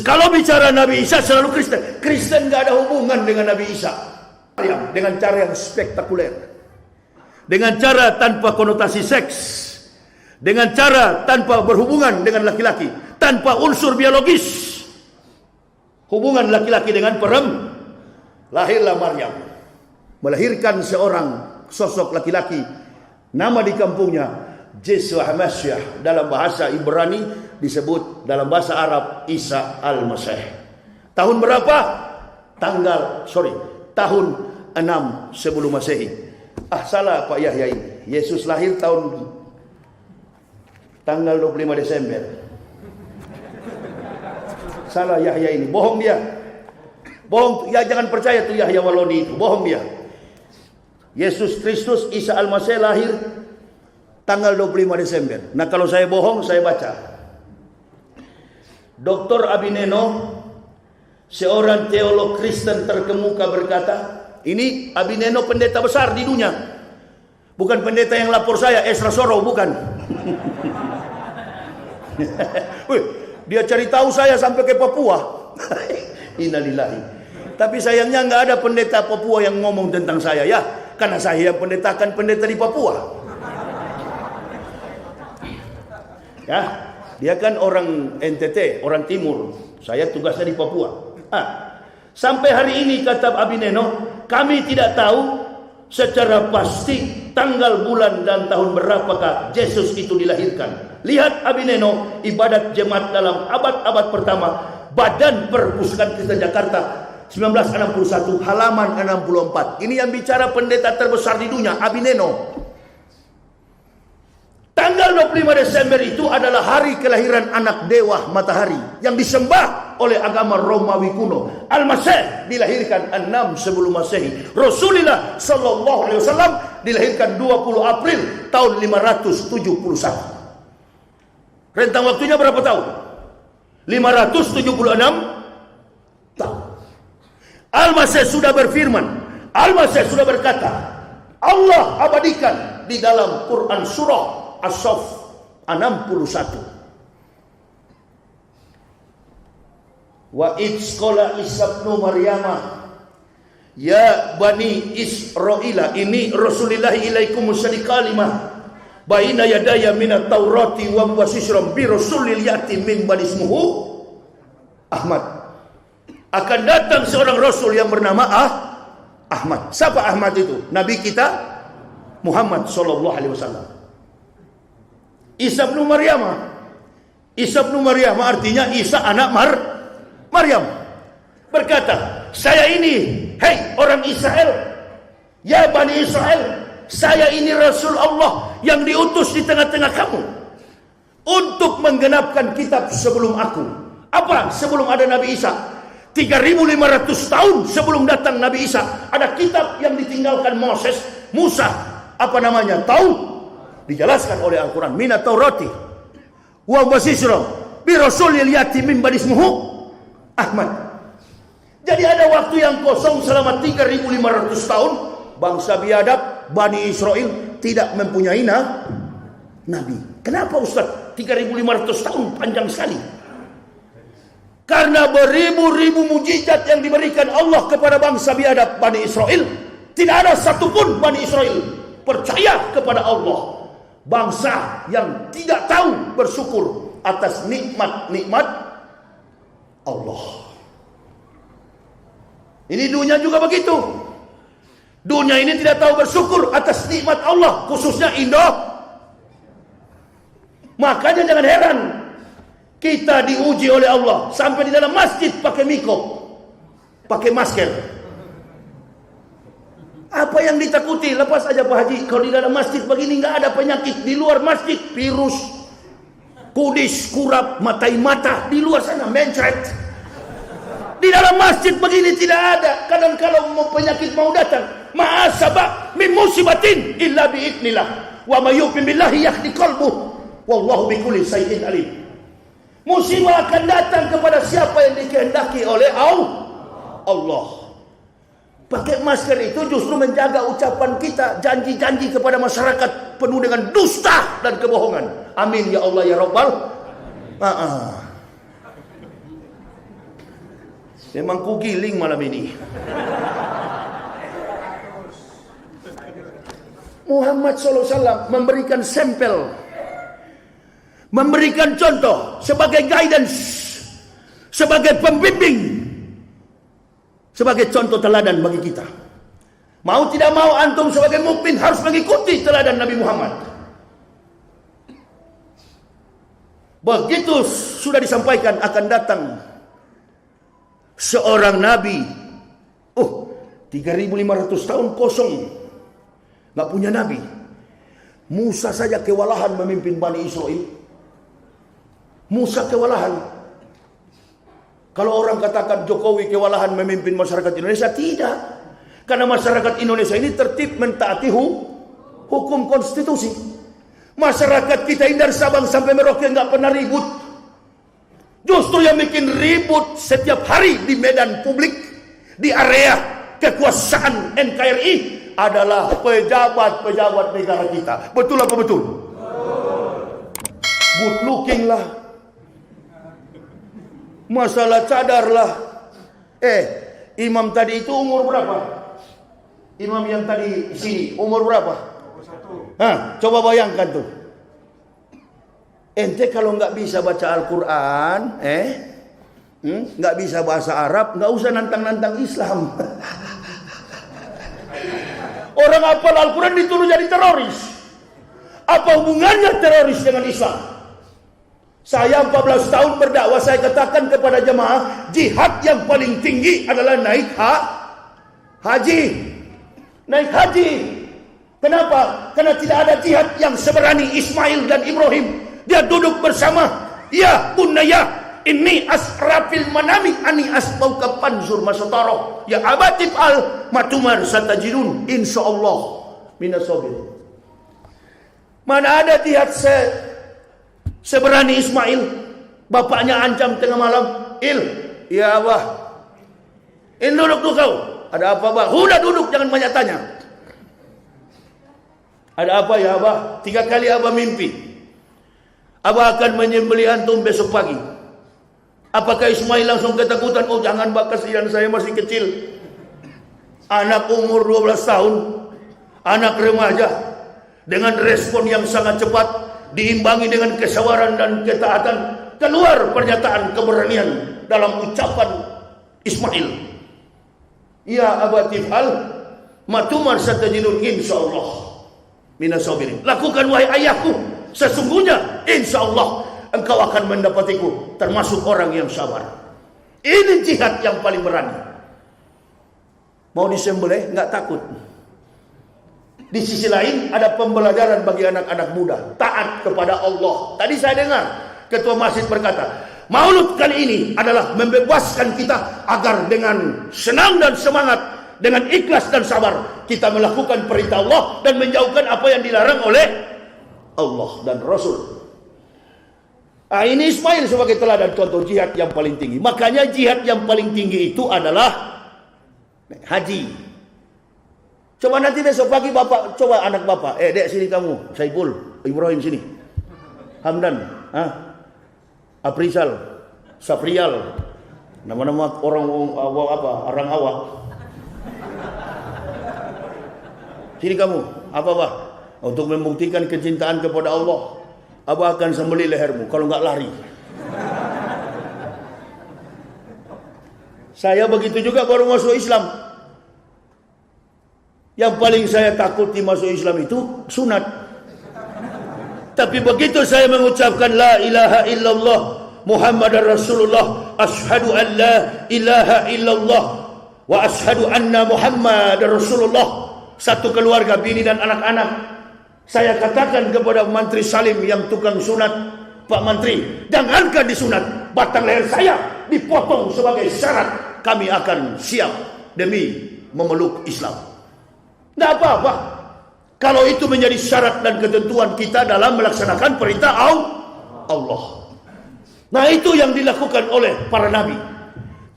Kalau bicara Nabi Isa selalu Kristen. Kristen gak ada hubungan dengan Nabi Isa. Dengan cara yang spektakuler. Dengan cara tanpa konotasi seks. Dengan cara tanpa berhubungan dengan laki-laki. Tanpa unsur biologis. Hubungan laki-laki dengan perempuan. Lahirlah Maryam. Melahirkan seorang sosok laki-laki. Nama di kampungnya Yeshua HaMashiach. Dalam bahasa Ibrani disebut dalam bahasa Arab Isa Al-Masih. Tahun berapa? Tahun 6 sebelum Masehi. Salah Pak Yahya ini. Yesus lahir tanggal 25 Desember. Salah Yahya ini. Bohong dia. Bohong. Ya jangan percaya tuh Yahya Waloni itu. Bohong dia. Yesus Kristus Isa Al-Masih lahir tanggal 25 Desember. Nah kalau saya bohong, saya baca. Dr. Abineno, seorang teolog Kristen terkemuka berkata, ini Abineno pendeta besar di dunia. Bukan pendeta yang lapor saya, Esra Soro, bukan. Dia cari tahu saya sampai ke Papua. Innalillahi. Tapi sayangnya nggak ada pendeta Papua yang ngomong tentang saya ya, karena saya yang pendetakan pendeta di Papua. Ya. Dia kan orang NTT, orang timur. Saya tugasnya di Papua. Sampai hari ini kata Abineno, kami tidak tahu secara pasti tanggal, bulan, dan tahun berapakah Yesus itu dilahirkan. Lihat Abineno, ibadat jemaat dalam abad-abad pertama, Badan Perpustakaan Kristen Jakarta, 1961, halaman 64. Ini yang bicara pendeta terbesar di dunia, Abineno. Tanggal 25 Desember itu adalah hari kelahiran anak dewa matahari yang disembah oleh agama Romawi kuno. Al-Masih dilahirkan 6 sebelum Masehi. Rasulullah sallallahu alaihi wasallam dilahirkan 20 April tahun 571. Rentang waktunya berapa tahun? 576 tahun. Al-Masih sudah berfirman, Al-Masih sudah berkata, Allah abadikan di dalam Quran surah As-Saff 61. Wa idz qala Isa ibnu Maryam ya bani Israila ini Rasulillah ilaikum kalimah baina yadaya minat Taurati wa wasisram bi rasulil yati min bani ismuhu Ahmad. Akan datang seorang rasul yang bernama Ahmad. Siapa Ahmad itu? Nabi kita Muhammad sallallahu alaihi wasallam. Isa bin Maryam. Isa bin Maryam artinya Isa anak Maryam. Berkata, saya ini, hei orang Israel, ya Bani Israel, saya ini Rasul Allah yang diutus di tengah-tengah kamu untuk menggenapkan kitab sebelum aku. Apa sebelum ada Nabi Isa? 3.500 tahun sebelum datang Nabi Isa, ada kitab yang ditinggalkan Musa. Apa namanya? Taurat. Dijelaskan oleh Al-Quran. Minat Taurati wa basisra bi rasulil yati min bani ismuhu Ahmad. Jadi ada waktu yang kosong selama 3.500 tahun. Bangsa biadab Bani Israel tidak mempunyai nabi. Kenapa Ustaz? 3.500 tahun panjang sekali. Karena beribu-ribu mujizat yang diberikan Allah kepada bangsa biadab Bani Israel. Tidak ada satupun Bani Israel percaya kepada Allah. Bangsa yang tidak tahu bersyukur atas nikmat-nikmat Allah. Ini dunia juga begitu. Dunia ini tidak tahu bersyukur atas nikmat Allah, khususnya Indo. Makanya jangan heran kita diuji oleh Allah sampai di dalam masjid pakai mikop, pakai masker. Apa yang ditakuti? Lepas aja Pak Haji. Kalau di dalam masjid begini nggak ada penyakit. Di luar masjid virus, kudis, kurap, matai mata. Di luar sana mencret. Di dalam masjid begini tidak ada. Kadang kalau mau penyakit mau datang, ma'asaba min musibatin illa bi'idnillah wa may yu'min billahi yahdi qalbuh wallahu bikulli syai'in alim. Musibah akan datang kepada siapa yang dikehendaki oleh Allah. Pakai masker itu justru menjaga ucapan kita, janji-janji kepada masyarakat penuh dengan dusta dan kebohongan. Amin ya Allah ya Rabbal. Memang ku giling malam ini. Muhammad SAW memberikan sampel, memberikan contoh sebagai guidance, sebagai pembimbing, sebagai contoh teladan bagi kita. Mau tidak mau antum sebagai mukmin harus mengikuti teladan Nabi Muhammad. Begitu sudah disampaikan akan datang seorang nabi. 3.500 tahun kosong, nggak punya nabi. Musa saja kewalahan memimpin Bani Israel. Musa kewalahan. Kalau orang katakan Jokowi kewalahan memimpin masyarakat Indonesia, tidak. Karena masyarakat Indonesia ini tertib mentaati hukum konstitusi. Masyarakat kita ini dari Sabang sampai Merauke nggak pernah ribut. Justru yang bikin ribut setiap hari di medan publik, di area kekuasaan NKRI adalah pejabat-pejabat negara kita. Betul apa betul? Good looking lah, masalah cadar lah. Imam tadi itu umur berapa? Imam yang tadi sini umur berapa? Coba bayangkan tuh. Ente kalau nggak bisa baca Al-Quran, nggak bisa bahasa Arab, nggak usah nantang-nantang Islam. Orang hafal Al-Quran dituduh jadi teroris. Apa hubungannya teroris dengan Islam? Saya 14 tahun berdakwah, saya katakan kepada jemaah, jihad yang paling tinggi adalah naik haji. Naik haji. Kenapa? Karena tidak ada jihad yang seberani Ismail dan Ibrahim. Dia duduk bersama. Ya bunaya, inni asrafil manami ani asbauka panzur masataro. Ya abatif al matumar satajidun insyaallah minasabirin. Mana ada jihad seberani Ismail. Bapaknya ancam tengah malam, ya abah, duduk tuh kau. Ada apa abah? Udah duduk, jangan banyak tanya. Ada apa ya abah? 3 kali abah mimpi, abah akan menyembelih antum besok pagi. Apakah Ismail langsung ketakutan? Oh jangan bah, kasihan saya masih kecil. Anak umur 12 tahun, anak remaja, dengan respon yang sangat cepat, diimbangi dengan kesabaran dan ketaatan, keluar pernyataan keberanian dalam ucapan Ismail. Ya abatif al matumar satajidun insyaallah minasabirin. Lakukan wahai ayahku, sesungguhnya insyaallah engkau akan mendapatiku termasuk orang yang sabar. Ini jihad yang paling berani. Mau disembelih nggak takut. Di sisi lain ada pembelajaran bagi anak-anak muda, taat kepada Allah. Tadi saya dengar ketua masjid berkata, Maulud kali ini adalah membebaskan kita agar dengan senang dan semangat, dengan ikhlas dan sabar, kita melakukan perintah Allah dan menjauhkan apa yang dilarang oleh Allah dan Rasul. Ini Ismail sebagai teladan contoh jihad yang paling tinggi. Makanya jihad yang paling tinggi itu adalah haji. Coba nanti besok pagi bapak, coba anak bapak, dek sini kamu, Saiful, Ibrahim sini, Hamdan, Aprizal, Safrial, nama-nama orang orang awak. Sini kamu, apa bah? Untuk membuktikan kecintaan kepada Allah, abah akan sembelih lehermu kalau nggak lari. Saya begitu juga baru masuk Islam. Yang paling saya takuti masuk Islam itu sunat. Tapi begitu saya mengucapkan la ilaha illallah Muhammadar Rasulullah, asyhadu an la ilaha illallah wa asyhadu anna Muhammadar Rasulullah, satu keluarga bini dan anak-anak, saya katakan kepada Mantri Salim yang tukang sunat, Pak Mantri, jangankan disunat, batang leher saya dipotong sebagai syarat, kami akan siap demi memeluk Islam. Tidak apa-apa kalau itu menjadi syarat dan ketentuan kita dalam melaksanakan perintah Allah. Nah itu yang dilakukan oleh para nabi.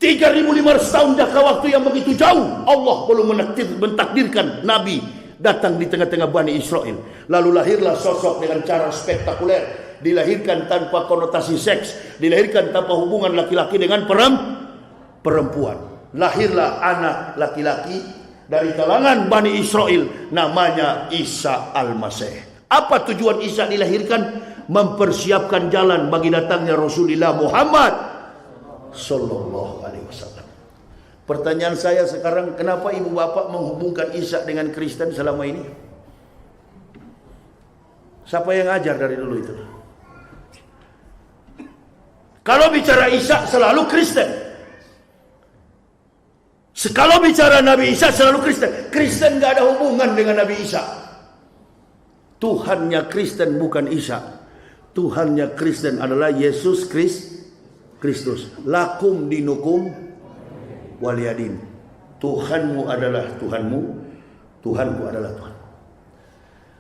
3.500 tahun jangka waktu yang begitu jauh, Allah belum mentakdirkan nabi datang di tengah-tengah Bani Israel. Lalu lahirlah sosok dengan cara spektakuler, dilahirkan tanpa konotasi seks, dilahirkan tanpa hubungan laki-laki dengan perempuan. perempuan. Lahirlah anak laki-laki dari kalangan Bani Israel, namanya Isa Al-Masih. Apa tujuan Isa dilahirkan? Mempersiapkan jalan bagi datangnya Rasulullah Muhammad Sallallahu Alaihi Wasallam. Pertanyaan saya sekarang, kenapa ibu bapak menghubungkan Isa dengan Kristen selama ini? Siapa yang ajar dari dulu itu? Kalau bicara Isa selalu Kristen. Kalau bicara Nabi Isa selalu Kristen. Kristen gak ada hubungan dengan Nabi Isa. Tuhannya Kristen bukan Isa. Tuhannya Kristen adalah Yesus Kristus. Lakum dinukum waliyadin. Tuhanmu adalah Tuhanmu, Tuhanku adalah Tuhan.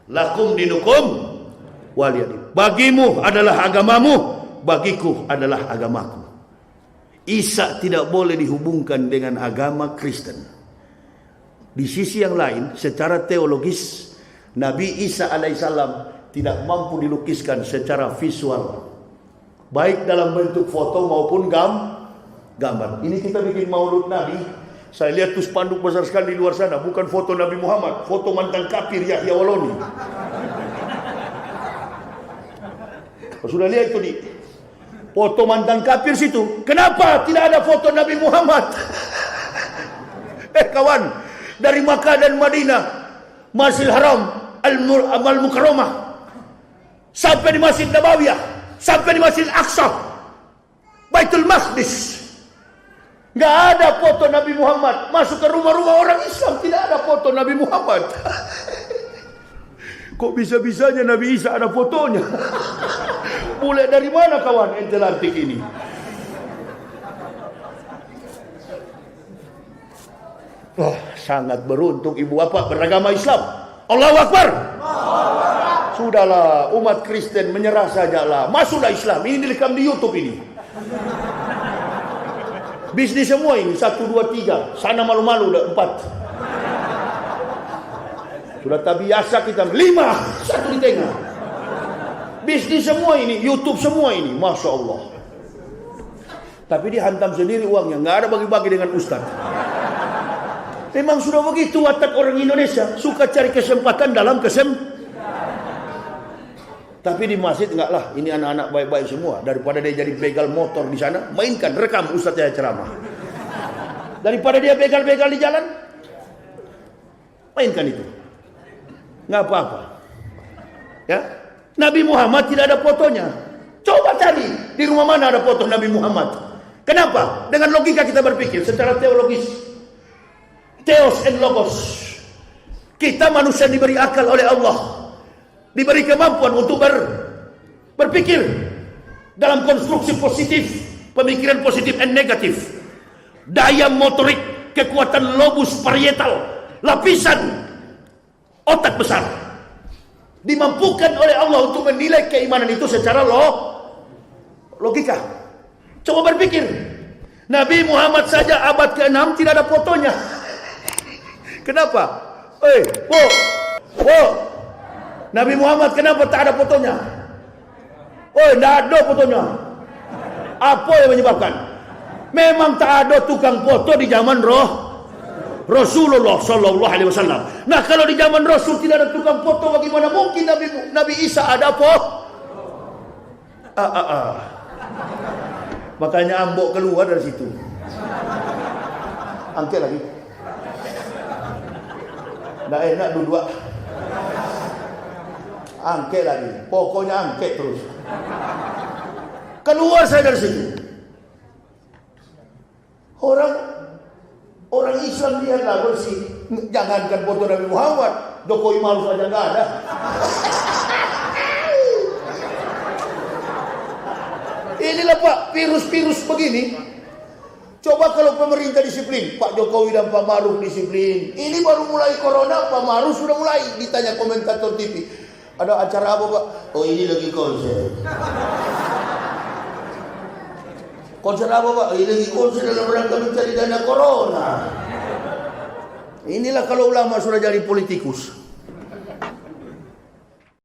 Lakum dinukum waliyadin. Bagimu adalah agamamu, bagiku adalah agamaku. Isa tidak boleh dihubungkan dengan agama Kristen. Di sisi yang lain, secara teologis, Nabi Isa alaihissalam tidak mampu dilukiskan secara visual, baik dalam bentuk foto maupun gambar. Ini kita bikin maulud Nabi. Saya lihat tuh spanduk besar sekali di luar sana, bukan foto Nabi Muhammad, foto mantan kafir Yahya Waloni. Sudah lihat itu di foto mantan kafir situ. Kenapa tidak ada foto Nabi Muhammad? Kawan, dari Makkah dan Madinah, Masjidil Haram, Al-Mukarramah, sampai di Masjid Nabawiyah, sampai di Masjid Aqsa, Baitul Maqdis, nggak ada foto Nabi Muhammad. Masuk ke rumah-rumah orang Islam, tidak ada foto Nabi Muhammad. Kok bisa-bisanya Nabi Isa ada fotonya? Mulai dari mana kawan ente lantik ini? Wah, sangat beruntung ibu bapak beragama Islam. Allahu Akbar. Sudahlah, umat Kristen menyerah sajalah. Masuklah Islam. Ini direkam di YouTube ini. Bisnis semua ini 1, 2, 3. Sana malu-malu udah 4. Sudah tak biasa kita 5, 1 di tengah. Bisnis semua ini, YouTube semua ini, Masya Allah. Tapi dia hantam sendiri uangnya, nggak ada bagi-bagi dengan ustaz. Memang sudah begitu watak orang Indonesia, suka cari kesempatan dalam Tapi di masjid enggak lah, ini anak-anak baik-baik semua. Daripada dia jadi begal motor di sana, mainkan, rekam ustaz saya ceramah. Daripada dia begal-begal di jalan, mainkan itu. Nggak apa-apa. Ya, Nabi Muhammad tidak ada fotonya. Coba cari di rumah mana ada foto Nabi Muhammad. Kenapa? Dengan logika kita berpikir secara teologis. Theos and logos. Kita manusia diberi akal oleh Allah, diberi kemampuan untuk berpikir dalam konstruksi positif, pemikiran positif and negatif. Daya motorik, kekuatan lobus parietal, lapisan otak besar, dimampukan oleh Allah untuk menilai keimanan itu secara logika. Coba berpikir, Nabi Muhammad saja abad ke-6 tidak ada fotonya. Kenapa? Nabi Muhammad kenapa tak ada fotonya? Tidak ada fotonya. Apa yang menyebabkan? Memang tak ada tukang foto di zaman Rasulullah Sallallahu Alaihi Wasallam. Nah, kalau di zaman Rasul tidak ada tukang foto, bagaimana mungkin Nabi Isa ada Makanya ambok keluar dari situ. Angkat lagi. Nggak enak dua-dua. Angkat lagi. Pokoknya angkat terus. Keluar saya dari situ. Orang Islam lihatlah bersih. Jangankan foto Nabi Muhammad, Jokowi Maruf aja nggak ada. Inilah Pak, virus-virus begini. Coba kalau pemerintah disiplin, Pak Jokowi dan Pak Maruf disiplin. Ini baru mulai corona, Pak Maruf sudah mulai ditanya komentator TV. Ada acara apa Pak? Oh ini lagi konser. Konser apa Pak? Ini lagi konser dalam rangka mencari dana corona. Inilah kalau ulama sudah jadi politikus.